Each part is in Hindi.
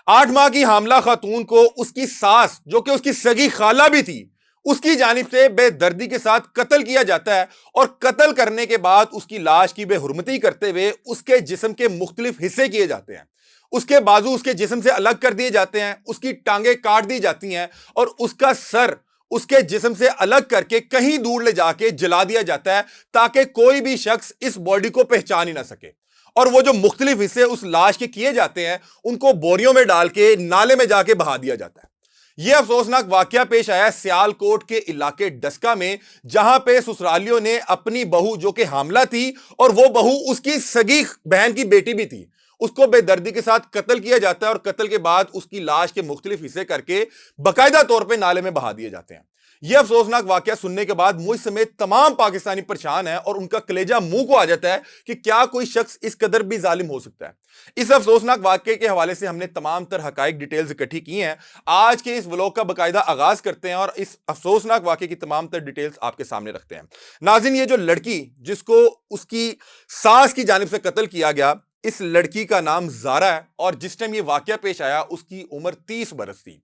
8 माह की हामला खातून को उसकी सास, जो कि उसकी सगी खाला भी थी, उसकी जानिब से बेदर्दी के साथ कत्ल किया जाता है। और कत्ल करने के बाद उसकी लाश की बेहुरमती करते हुए उसके जिस्म के मुख्तलिफ हिस्से किए जाते हैं। उसके बाजू उसके जिस्म से अलग कर दिए जाते हैं, उसकी टांगे काट दी जाती हैं और उसका सर उसके जिस्म से अलग करके कहीं दूर ले जाके जला दिया जाता है, ताकि कोई भी शख्स इस बॉडी को पहचान ही ना सके। और वो जो मुख्तलिफ हिस्से उस लाश के किए जाते हैं, उनको बोरियों में डाल के नाले में जाके बहा दिया जाता है। यह अफसोसनाक वाकया पेश आया सियालकोट के इलाके डस्का में, जहां पे ससुरालियों ने अपनी बहू, जो कि हामला थी और वो बहू उसकी सगी बहन की बेटी भी थी, उसको बेदर्दी के साथ कत्ल किया जाता है और कत्ल के बाद उसकी लाश के मुख्तलिफ हिस्से करके बाकायदा तौर पर नाले में बहा दिए जाते हैं। यह अफसोसनाक वाकया सुनने के बाद मुझ समेत तमाम पाकिस्तानी परेशान है और उनका कलेजा मुंह को आ जाता है कि क्या कोई शख्स इस कदर भी जालिम हो सकता है। इस अफसोसनाक वाकये के हवाले से हमने तमाम तर हकाइक डिटेल्स इकट्ठी की हैं। आज के इस व्लॉग का बाकायदा आगाज करते हैं और इस अफसोसनाक वाकये की तमाम तर डिटेल्स आपके सामने रखते हैं। नाज़रीन, ये जो लड़की जिसको उसकी सास की जानिब से कत्ल किया गया, इस लड़की का नाम ज़ारा है और जिस टाइम ये वाकया पेश आया उसकी उम्र 30 बरस थी।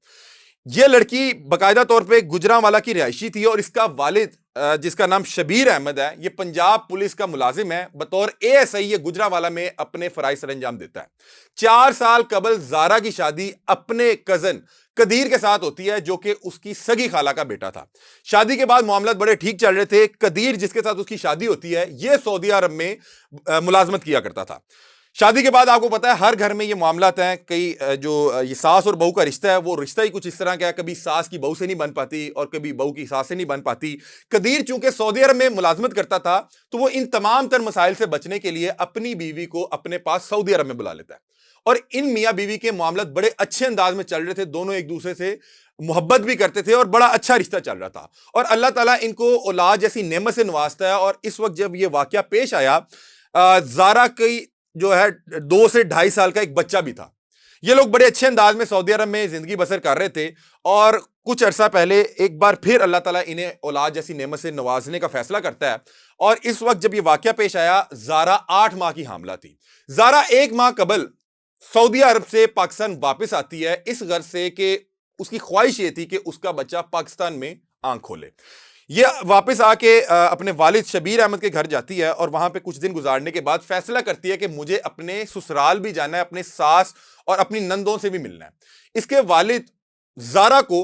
यह लड़की बाकायदा तौर पे गुजरांवाला की रिहायशी थी और इसका वालिद, जिसका नाम शबीर अहमद है, यह पंजाब पुलिस का मुलाजिम है। बतौर एएसआई ये गुजरांवाला में अपने फराइज सर अंजाम देता है। 4 साल कबल ज़ारा की शादी अपने कजन कदीर के साथ होती है, जो कि उसकी सगी खाला का बेटा था। शादी के बाद मामला बड़े ठीक चल रहे थे। कदीर, जिसके साथ उसकी शादी होती है, यह सऊदी अरब में मुलाजमत किया करता था। शादी के बाद आपको पता है हर घर में ये मामलात हैं। कई जो ये सास और बहू का रिश्ता है, वो रिश्ता ही कुछ इस तरह का है, कभी सास की बहू से नहीं बन पाती और कभी बहू की सास से नहीं बन पाती। कदीर चूंकि सऊदी अरब में मुलाजमत करता था, तो वो इन तमाम तर मसाइल से बचने के लिए अपनी बीवी को अपने पास सऊदी अरब में बुला लेता है। और इन मियाँ बीवी के मामला बड़े अच्छे अंदाज में चल रहे थे, दोनों एक दूसरे से मोहब्बत भी करते थे और बड़ा अच्छा रिश्ता चल रहा था। और अल्लाह ताला इनको औलाद जैसी नेमत से नवाजता है। और इस वक्त जब ये वाकया पेश आया, ज़ारा की जो है 2 से 2.5 साल का एक बच्चा भी था। ये लोग बड़े अच्छे अंदाज में सऊदी अरब में जिंदगी बसर कर रहे थे और कुछ अरसा पहले एक बार फिर अल्लाह ताला इन्हें औलाद जैसी नेमत से नवाजने का फैसला करता है। और इस वक्त जब ये वाकया पेश आया, ज़ारा 8 माह की हामला थी। ज़ारा 1 माह कबल सऊदी अरब से पाकिस्तान वापस आती है, इस गर्ज से कि उसकी ख्वाहिश ये थी कि उसका बच्चा पाकिस्तान में आंख खोले। ये वापस आके अपने वालिद शबीर अहमद के घर जाती है और वहां पे कुछ दिन गुजारने के बाद फैसला करती है कि मुझे अपने ससुराल भी जाना है, अपने सास और अपनी नंदों से भी मिलना है। इसके वालिद ज़ारा को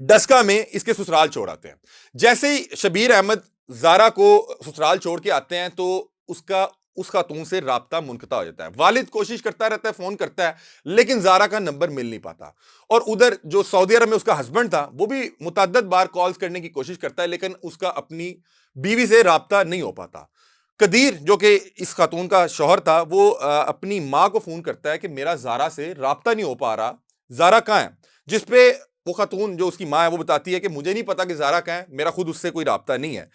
डस्का में इसके ससुराल छोड़ आते हैं। जैसे ही शबीर अहमद ज़ारा को ससुराल छोड़ के आते हैं, तो उसका उस खातून से राब्ता मुनक़ता हो जाता है। वालिद कोशिश करता रहता है, फोन करता है, लेकिन ज़ारा का नंबर मिल नहीं पाता। और उधर जो सऊदी अरब में उसका हस्बैंड था, वो भी मुतअद्दिद बार कॉल्स करने की कोशिश करता है, लेकिन उसका अपनी बीवी से राब्ता नहीं हो पाता। कदीर, जो कि इस खातून का शौहर था, वो अपनी माँ को फोन करता है कि मेरा ज़ारा से राब्ता नहीं हो पा रहा, ज़ारा कहाँ है? जिस पे वो खातून, जो उसकी माँ है, वो बताती है कि मुझे नहीं पता कि ज़ारा कहाँ है, मेरा खुद उससे कोई राब्ता नहीं है।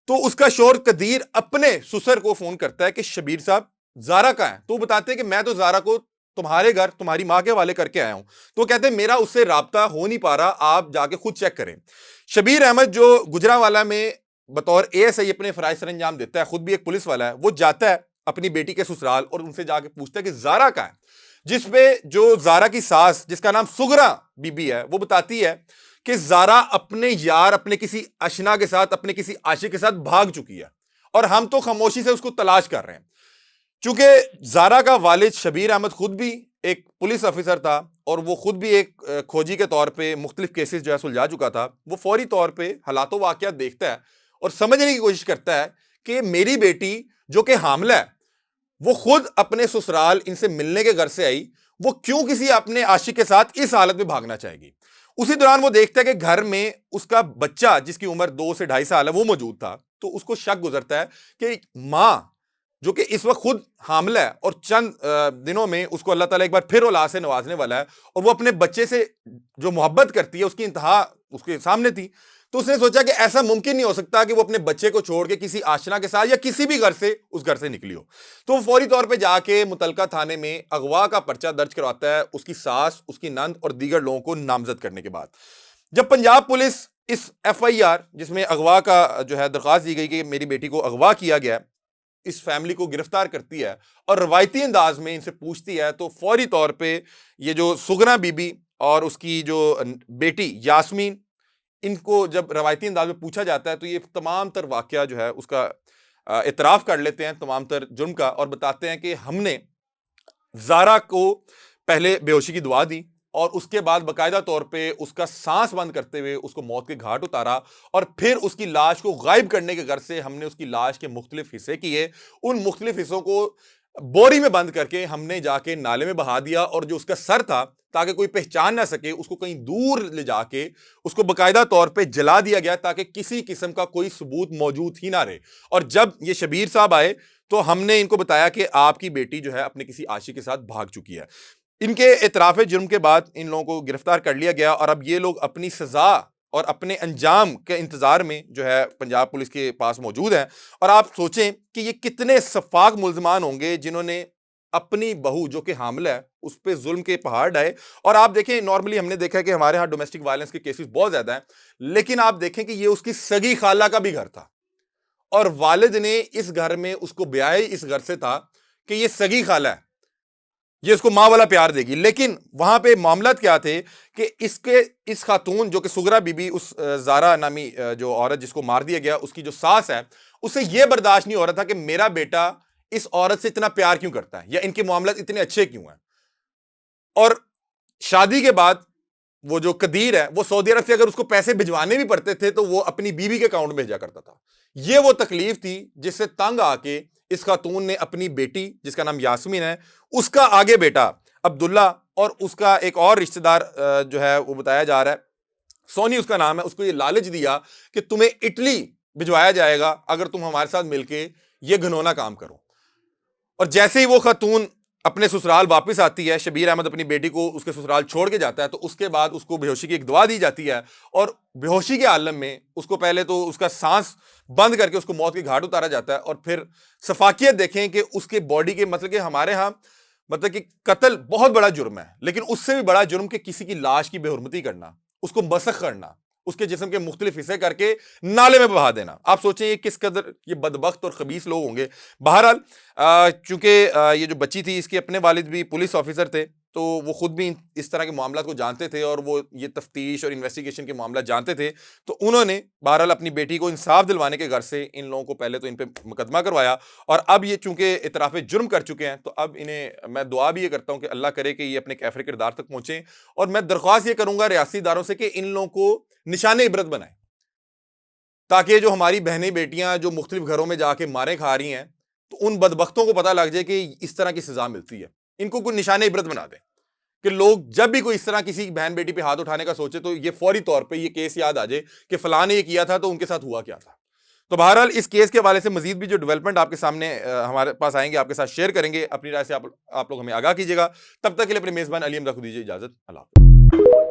तो उसका शौहर कदीर अपने ससुर को फोन करता है कि शबीर साहब, ज़ारा कहाँ है? तो वो बताते हैं कि मैं तो ज़ारा को तुम्हारे घर तुम्हारी माँ के हवाले करके आया हूं। तो कहते हैं मेरा उससे राब्ता हो नहीं पा रहा, आप जाके खुद चेक करें। शबीर अहमद, जो गुजरांवाला में बतौर एएसआई अपने फराइज सर अंजाम देता है, खुद भी एक पुलिस वाला है, वो जाता है अपनी बेटी के ससुराल और उनसे जाके पूछता है कि ज़ारा कहाँ है। जिसपे जो ज़ारा की सास, जिसका नाम सुगरा बीबी है, वो बताती है कि ज़ारा अपने यार, अपने किसी अशना के साथ, अपने किसी आशिक के साथ भाग चुकी है और हम तो खामोशी से उसको तलाश कर रहे हैं। चूंकि ज़ारा का वालिद शबीर अहमद खुद भी एक पुलिस ऑफिसर था और वो खुद भी एक खोजी के तौर पे मुख्तलिफ केसेस जो है सुलझा चुका था, वो फौरी तौर पे हालात वाक़ियात देखता है और समझने की कोशिश करता है कि मेरी बेटी, जो कि हामला है, वो खुद अपने ससुराल इनसे मिलने के घर से आई, वो क्यों किसी अपने आशिक के साथ इस हालत में भागना चाहेगी। उसी दौरान वो देखता है कि घर में उसका बच्चा, जिसकी उम्र 2 से 2.5 साल है, वो मौजूद था। तो उसको शक गुजरता है कि माँ, जो कि इस वक्त खुद हामला है और चंद दिनों में उसको अल्लाह ताला एक बार फिर औलाद से नवाजने वाला है, और वो अपने बच्चे से जो मोहब्बत करती है उसकी इंतहा उसके सामने थी। तो उसने सोचा कि ऐसा मुमकिन नहीं हो सकता कि वो अपने बच्चे को छोड़ के किसी आशना के साथ या किसी भी घर से उस घर से निकली हो। तो वो फौरी तौर पे जाके मुतलका थाने में अगवा का पर्चा दर्ज करवाता है, उसकी सास, उसकी नंद और दीगर लोगों को नामजद करने के बाद। जब पंजाब पुलिस इस एफआईआर, जिसमें अगवा का जो है दरख्वास्त दी गई कि मेरी बेटी को अगवा किया गया, इस फैमिली को गिरफ्तार करती है और रवायती अंदाज में इनसे पूछती है, तो फौरी तौर पे ये जो सुगना बीबी और उसकी जो बेटी यास्मीन, इनको जब रवायती अंदाज में पूछा जाता है तो ये तमाम तर वाकया जो है उसका इतराफ कर लेते हैं, तमाम तर जुर्म का, और बताते हैं कि हमने जारा को पहले बेहोशी की दुआ दी और उसके बाद बाकायदा तौर पे उसका सांस बंद करते हुए उसको मौत के घाट उतारा और फिर उसकी लाश को गायब करने के गर्ज से हमने उसकी लाश के मुख्तलिफ हिस्से किए। उन मुख्तलिफ हिस्सों को बोरी में बंद करके हमने जाके नाले में बहा दिया और जो उसका सर था, ताकि कोई पहचान ना सके, उसको कहीं दूर ले जाके उसको बाकायदा तौर पे जला दिया गया ताकि किसी किस्म का कोई सबूत मौजूद ही ना रहे। और जब ये शबीर साहब आए तो हमने इनको बताया कि आपकी बेटी जो है अपने किसी आशिक के साथ भाग चुकी है। इनके एतराफ़े जुर्म के बाद इन लोगों को गिरफ्तार कर लिया गया और अब ये लोग अपनी सजा और अपने अंजाम के इंतजार में जो है पंजाब पुलिस के पास मौजूद हैं। और आप सोचें कि ये कितने सफाक मुल्ज़मान होंगे जिन्होंने अपनी बहू जो कि हामिला है उस पर जुल्म के पहाड़ डाए। और आप देखें, नॉर्मली हमने देखा है कि हमारे यहाँ डोमेस्टिक वायलेंस के केसेस बहुत ज्यादा हैं, लेकिन आप देखें कि ये उसकी सगी खाला का भी घर था और वालिद ने इस घर में उसको ब्याह इस घर से था कि ये सगी खाला है, ये इसको मां वाला प्यार देगी। लेकिन वहां पे मामला क्या थे कि इस खातून जो कि सुगरा बीबी, उस जारा नामी जो औरत जिसको मार दिया गया, उसकी जो सास है, उसे यह बर्दाश्त नहीं हो रहा था कि मेरा बेटा इस औरत से इतना प्यार क्यों करता है या इनके मामला इतने अच्छे क्यों हैं। और शादी के बाद वो जो कदीर है वो सऊदी अरब से अगर उसको पैसे भिजवाने भी पड़ते थे तो वो अपनी बीवी के अकाउंट में भेजा करता था। ये वो तकलीफ थी जिससे तंग आके इस खातून ने अपनी बेटी, जिसका नाम यास्मीन है, उसका आगे बेटा अब्दुल्ला और उसका एक और रिश्तेदार जो है वो बताया जा रहा है, सोनी उसका नाम है, उसको ये लालच दिया कि तुम्हें इटली भिजवाया जाएगा अगर तुम हमारे साथ मिलके ये घिनौना काम करो। और जैसे ही वो खातून अपने ससुराल वापस आती है, शबीर अहमद अपनी बेटी को उसके ससुराल छोड़ के जाता है, तो उसके बाद उसको बेहोशी की एक दवा दी जाती है और बेहोशी के आलम में उसको पहले तो उसका सांस बंद करके उसको मौत के घाट उतारा जाता है। और फिर सफाकियत देखें कि उसके बॉडी के, मतलब कि हमारे यहाँ मतलब कि कत्ल बहुत बड़ा जुर्म है, लेकिन उससे भी बड़ा जुर्म कि किसी की लाश की बेहुरमती करना, उसको मसख करना, उसके जिस्म के मुख्तलिफ हिस्से करके नाले में बहा देना। आप सोचें ये किस कदर ये बदबख्त और खबीस लोग होंगे। बहरहाल चूंकि ये जो बच्ची थी इसके अपने वालिद भी पुलिस ऑफिसर थे, तो वो खुद भी इस तरह के मामला को जानते थे और वो ये तफ्तीश और इन्वेस्टिगेशन के मामला जानते थे। तो उन्होंने बहरहाल अपनी बेटी को इंसाफ दिलवाने के घर से इन लोगों को पहले तो इन पे मुकदमा करवाया और अब ये चूंकि इतराफ़े जुर्म कर चुके हैं तो अब इन्हें मैं दुआ भी ये करता हूँ कि अल्लाह करे कि ये अपने कैफरे किरदार तक पहुंचे। और मैं दरख्वास्त ये करूंगा रियासती इदारों से कि इन लोगों को निशाने इबरत बनाए, ताकि जो हमारी बहनें बेटियां जो मुख्तलिफ घरों में जाके मारे खा रही हैं तो उन बदबख्तों को पता लग जाए कि इस तरह की सजा मिलती है। इनको कोई निशाने इबरत बना दें कि लोग जब भी कोई इस तरह किसी बहन बेटी पे हाथ उठाने का सोचे तो ये फौरी तौर पे ये केस याद आ जाए कि फलां ने ये किया था तो उनके साथ हुआ क्या था। तो बहरहाल इस केस के हवाले से मजीद भी जो डेवलपमेंट आपके सामने हमारे पास आएंगे आपके साथ शेयर करेंगे। अपनी राय से आप लोग हमें आगाह कीजिएगा। तब तक के लिए अपने मेजबान अली हमदा को दीजिए इजाजत। अल्लाह।